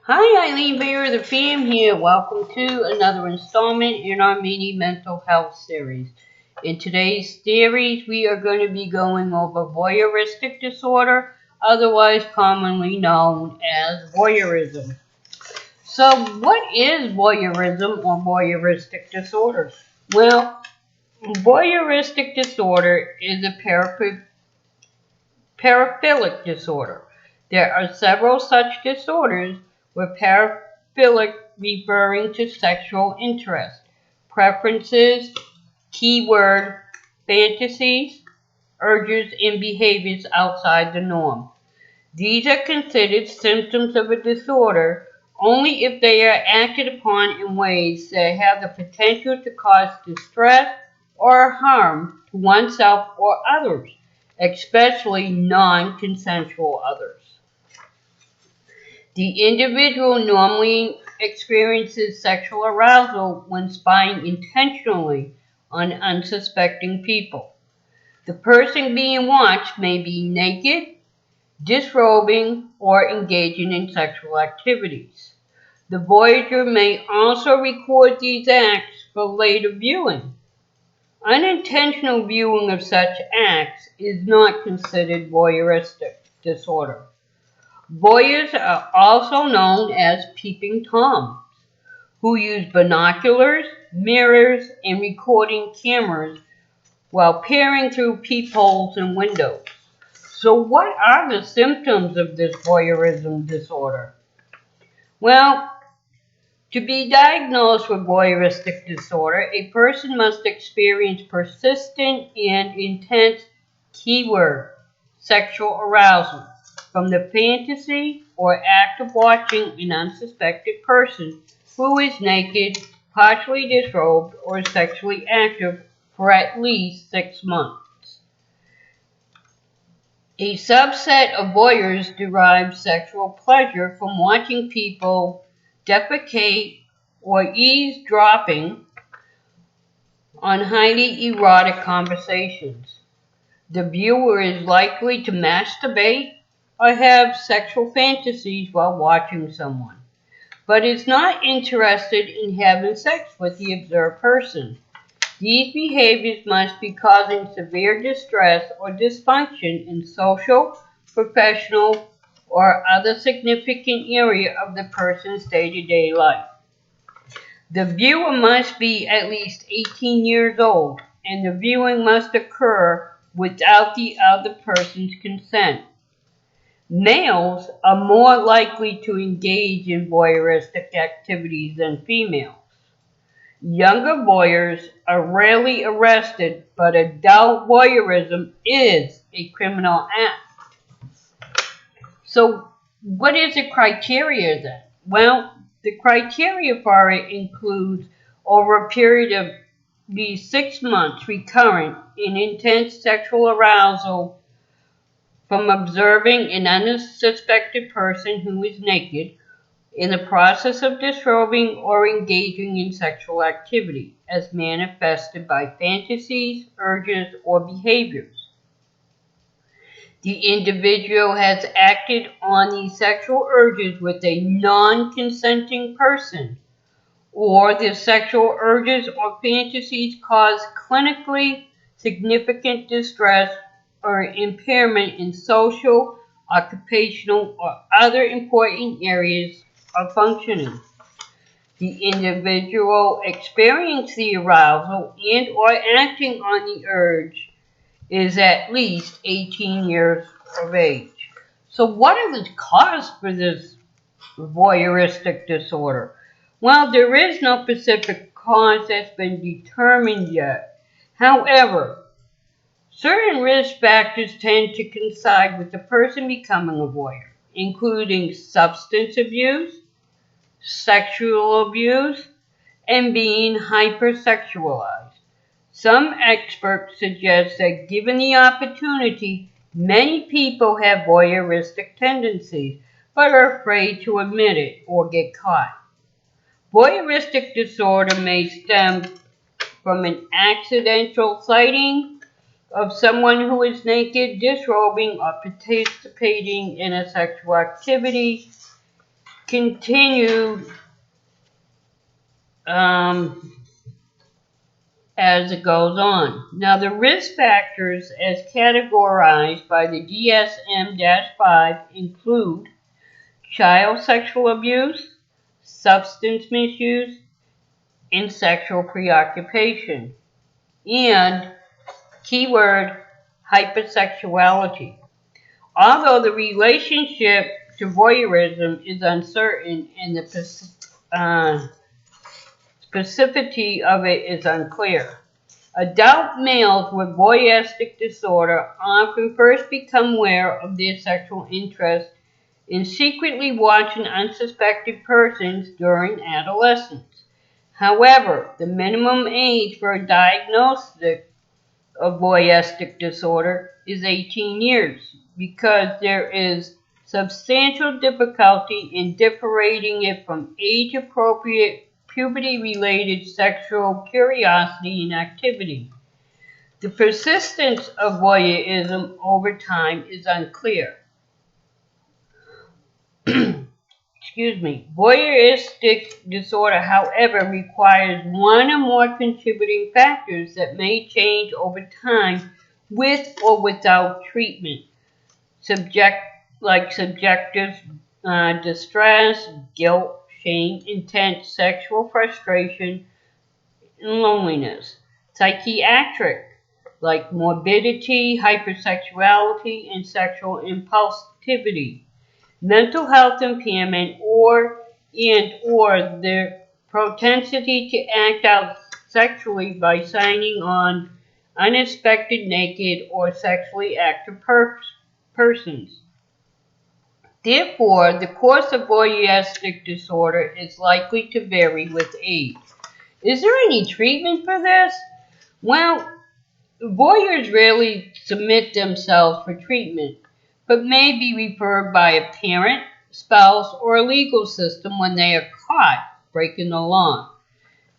Hi, Eileen Veilleux The Fam here. Welcome to another installment in our mini mental health series. In today's series, we are going to be going over voyeuristic disorder, otherwise commonly known as voyeurism. So, what is voyeurism or voyeuristic disorder? Well, voyeuristic disorder is a paraphilic disorder. There are several such disorders, with paraphilic referring to sexual interest, preferences, keyword, fantasies, urges, and behaviors outside the norm. These are considered symptoms of a disorder only if they are acted upon in ways that have the potential to cause distress or harm to oneself or others, especially non-consensual others. The individual normally experiences sexual arousal when spying intentionally on unsuspecting people. The person being watched may be naked, disrobing, or engaging in sexual activities. The voyager may also record these acts for later viewing. Unintentional viewing of such acts is not considered voyeuristic disorder. Voyeurs are also known as peeping toms, who use binoculars, mirrors, and recording cameras while peering through peepholes and windows. So what are the symptoms of this voyeurism disorder? Well, to be diagnosed with voyeuristic disorder, a person must experience persistent and intense keyword sexual arousal from the fantasy or act of watching an unsuspected person who is naked, partially disrobed, or sexually active for at least 6 months. A subset of voyeurs derive sexual pleasure from watching people defecate or eavesdropping on highly erotic conversations. The viewer is likely to masturbate or have sexual fantasies while watching someone, but is not interested in having sex with the observed person. These behaviors must be causing severe distress or dysfunction in social, professional, or other significant area of the person's day-to-day life. The viewer must be at least 18 years old, and the viewing must occur without the other person's consent. Males are more likely to engage in voyeuristic activities than females. Younger voyeurs are rarely arrested, but adult voyeurism is a criminal act. So, what is the criteria then? Well, the criteria for it includes over a period of these 6 months recurrent and intense sexual arousal from observing an unsuspected person who is naked in the process of disrobing or engaging in sexual activity as manifested by fantasies, urges, or behaviors. The individual has acted on these sexual urges with a non-consenting person, or the sexual urges or fantasies cause clinically significant distress or impairment in social, occupational, or other important areas of functioning. The individual experiencing the arousal and or acting on the urge is at least 18 years of age. So what are the causes for this voyeuristic disorder? Well, there is no specific cause that's been determined yet. However, certain risk factors tend to coincide with the person becoming a voyeur, including substance abuse, sexual abuse, and being hypersexualized. Some experts suggest that given the opportunity, many people have voyeuristic tendencies, but are afraid to admit it or get caught. Voyeuristic disorder may stem from an accidental sighting of someone who is naked, disrobing, or participating in a sexual activity. continued as it goes on. Now, the risk factors as categorized by the DSM-5 include child sexual abuse, substance misuse, and sexual preoccupation, and keyword hypersexuality. Although the relationship to voyeurism is uncertain and the specificity of it is unclear, adult males with voyeuristic disorder often first become aware of their sexual interest in secretly watching unsuspected persons during adolescence. However, the minimum age for a diagnosis of voyeuristic disorder is 18 years because there is substantial difficulty in differentiating it from age-appropriate puberty-related sexual curiosity and activity. The persistence of voyeurism over time is unclear. Excuse me. Voyeuristic disorder, however, requires one or more contributing factors that may change over time with or without treatment. Subjective distress, guilt, shame, intense sexual frustration, and loneliness. Psychiatric, like morbidity, hypersexuality, and sexual impulsivity. Mental health impairment or the propensity to act out sexually by signing on unexpected naked or sexually active persons. Therefore, the course of voyeuristic disorder is likely to vary with age. Is there any treatment for this? Well, voyeurs rarely submit themselves for treatment, but may be referred by a parent, spouse, or a legal system when they are caught breaking the law.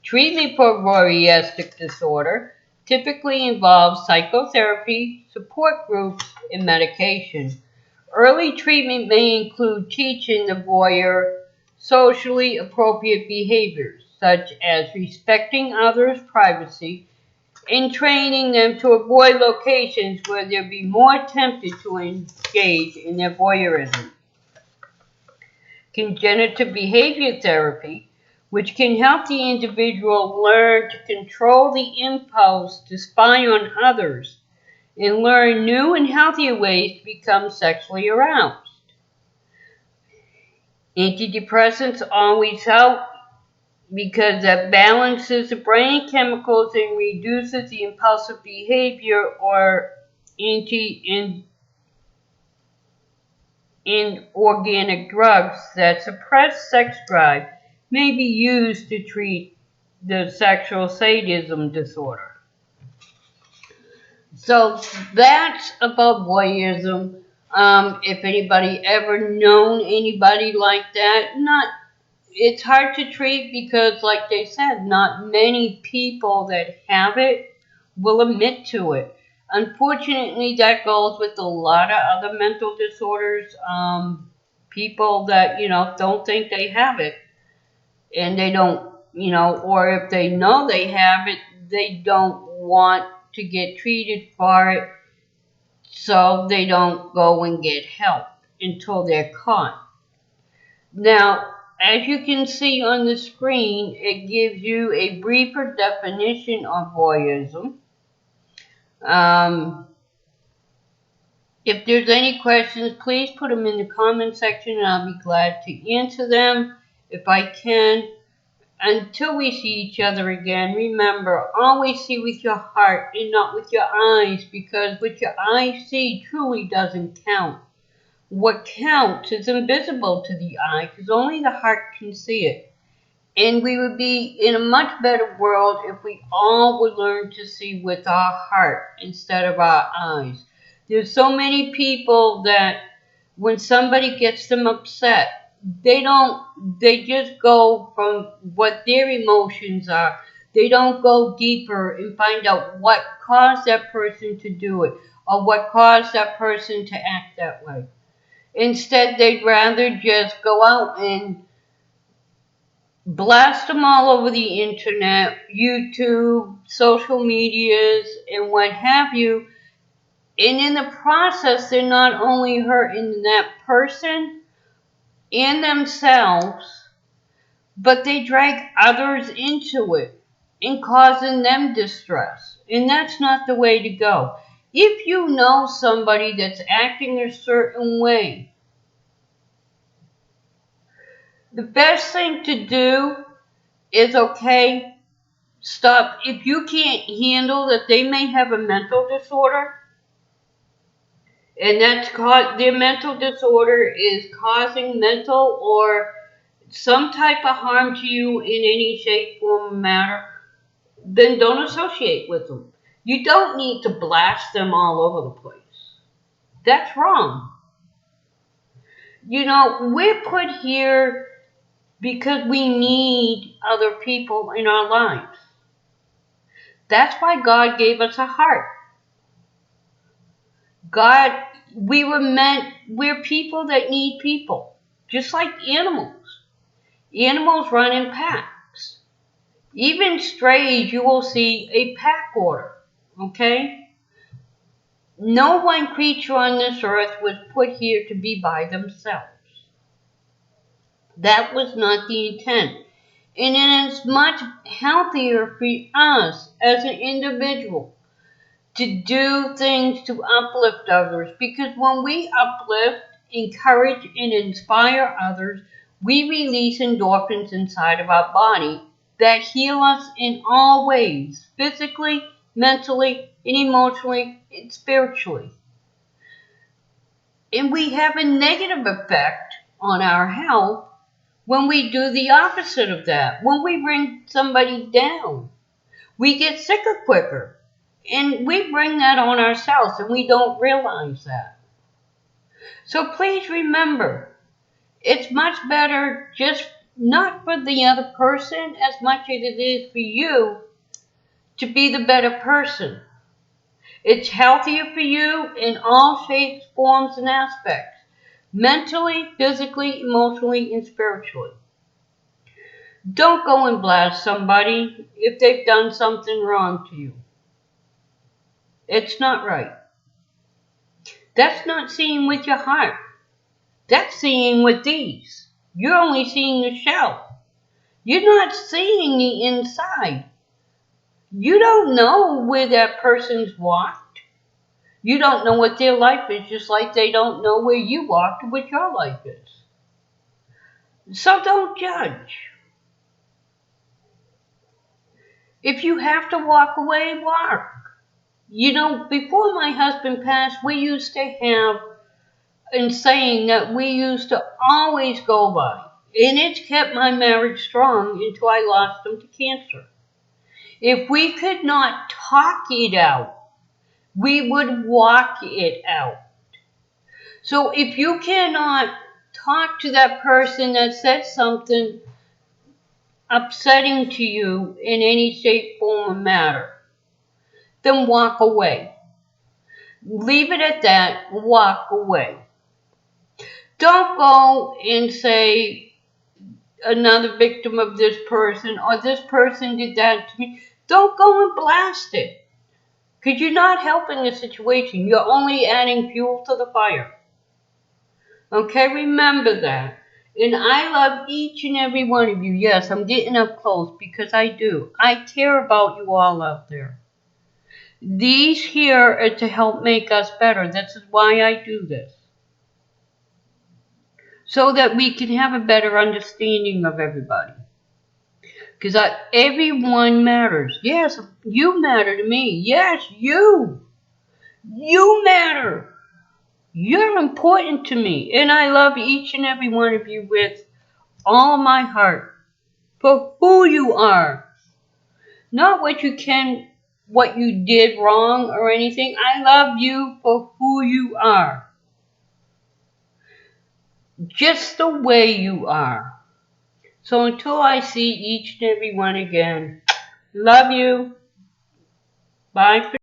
Treatment for voyeuristic disorder typically involves psychotherapy, support groups, and medication. Early treatment may include teaching the voyeur socially appropriate behaviors, such as respecting others' privacy, and training them to avoid locations where they'll be more tempted to engage in their voyeurism. Cognitive behavior therapy, which can help the individual learn to control the impulse to spy on others and learn new and healthier ways to become sexually aroused. Antidepressants always help because that balances the brain chemicals and reduces the impulsive behavior, or inorganic drugs that suppress sex drive may be used to treat the sexual sadism disorder. So that's about voyeurism. If anybody ever known anybody like that, it's hard to treat because, like they said, not many people that have it will admit to it. Unfortunately, that goes with a lot of other mental disorders. People that, don't think they have it, and they don't, or if they know they have it, they don't want to get treated for it, so they don't go and get help until they're caught. Now, as you can see on the screen, it gives you a briefer definition of voyeurism. If there's any questions, please put them in the comment section and I'll be glad to answer them if I can. Until we see each other again, remember, always see with your heart and not with your eyes, because what your eyes see truly doesn't count. What counts is invisible to the eye, because only the heart can see it. And we would be in a much better world if we all would learn to see with our heart instead of our eyes. There's so many people that when somebody gets them upset, they just go from what their emotions are. They don't go deeper and find out what caused that person to do it or what caused that person to act that way. Instead, they'd rather just go out and blast them all over the internet, YouTube, social medias, and what have you. And in the process, they're not only hurting that person and themselves, but they drag others into it and causing them distress. And that's not the way to go. If you know somebody that's acting a certain way, the best thing to do is, okay, stop. If you can't handle that they may have a mental disorder, and their mental disorder is causing mental or some type of harm to you in any shape, form, or matter, then don't associate with them. You don't need to blast them all over the place. That's wrong. You know, we're put here because we need other people in our lives. That's why God gave us a heart. We're people that need people, just like animals. Animals run in packs. Even strays, you will see a pack order, okay? No one creature on this earth was put here to be by themselves. That was not the intent. And it is much healthier for us as an individual to do things to uplift others, because when we uplift, encourage, and inspire others, we release endorphins inside of our body that heal us in all ways, physically, mentally, and emotionally, and spiritually. And we have a negative effect on our health when we do the opposite of that. When we bring somebody down, we get sicker quicker. And we bring that on ourselves, and we don't realize that. So please remember, it's much better just not for the other person as much as it is for you to be the better person. It's healthier for you in all shapes, forms, and aspects. Mentally, physically, emotionally, and spiritually. Don't go and blast somebody if they've done something wrong to you. It's not right. That's not seeing with your heart. That's seeing with these. You're only seeing the shell. You're not seeing the inside. You don't know where that person's walked. You don't know what their life is, just like they don't know where you walked or what your life is. So don't judge. If you have to walk away, walk. You know, before my husband passed, we used to have a saying that we used to always go by. And it's kept my marriage strong until I lost him to cancer. If we could not talk it out, we would walk it out. So if you cannot talk to that person that said something upsetting to you in any shape, form, or matter, then walk away. Leave it at that. Walk away. Don't go and say another victim of this person or this person did that to me. Don't go and blast it, because you're not helping the situation. You're only adding fuel to the fire. Okay, remember that. And I love each and every one of you. Yes, I'm getting up close because I do. I care about you all out there. These here are to help make us better. This is why I do this. So that we can have a better understanding of everybody. Because everyone matters. Yes, you matter to me. Yes, you. You matter. You're important to me. And I love each and every one of you with all my heart. For who you are. Not what you did wrong or anything. I love you for who you are. Just the way you are. So until I see each and every one again, love you. Bye for